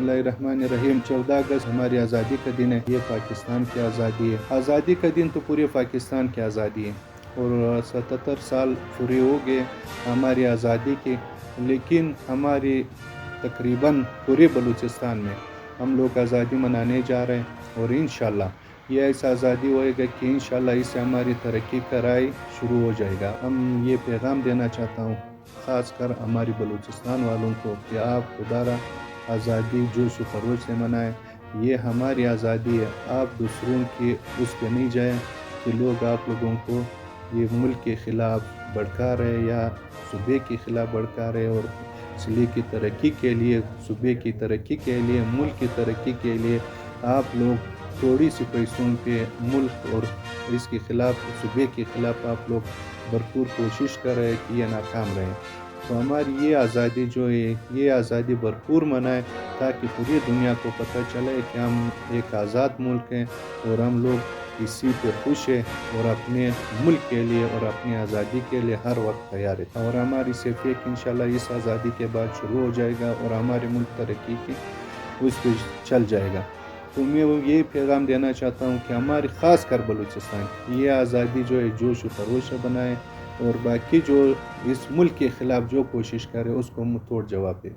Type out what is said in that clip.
اللہ الرحمن الرحیم 14 اگست ہماری آزادی کا دن ہے. یہ پاکستان کی آزادی ہے. آزادی کا دن تو پورے پاکستان کی آزادی ہے اور 77 سال پورے ہو گئے ہماری آزادی کے. لیکن ہماری تقریباً پورے بلوچستان میں ہم لوگ آزادی منانے جا رہے ہیں اور انشاءاللہ یہ ایسا آزادی ہوئے گا کہ انشاءاللہ اس سے ہماری ترقی کا راہ شروع ہو جائے گا. ہم یہ پیغام دینا چاہتا ہوں خاص کر ہماری بلوچستان والوں کو کہ آپ دوبارہ آزادی جوش و خروش سے منائیں. یہ ہماری آزادی ہے. آپ دوسروں کی اس پہ نہیں جائیں کہ لوگ آپ لوگوں کو یہ ملک کے خلاف بھڑکا رہے یا صوبے کے خلاف بھڑکا رہے اور ضلع کی ترقی کے لیے، صوبے کی ترقی کے لیے، ملک کی ترقی کے لیے آپ لوگ تھوڑی سی پیسوں پہ ملک اور اس کے خلاف، صوبے کے خلاف آپ لوگ بھرپور کوشش کر رہے کہ یہ ناکام رہے. تو ہماری یہ آزادی جو ہے یہ آزادی بھرپور منائے تاکہ پوری دنیا کو پتہ چلے کہ ہم ایک آزاد ملک ہیں اور ہم لوگ اسی پہ خوش ہیں اور اپنے ملک کے لیے اور اپنی آزادی کے لیے ہر وقت تیار ہے. اور ہماری صرف ایک انشاءاللہ اس آزادی کے بعد شروع ہو جائے گا اور ہمارے ملک ترقی کی اس پہ چل جائے گا. تو میں یہ پیغام دینا چاہتا ہوں کہ ہماری خاص کر بلوچستان یہ آزادی جو ہے جوش و خروش سے بنائے اور باقی جو اس ملک کے خلاف جو کوشش کرے اس کو منہ توڑ جواب دے.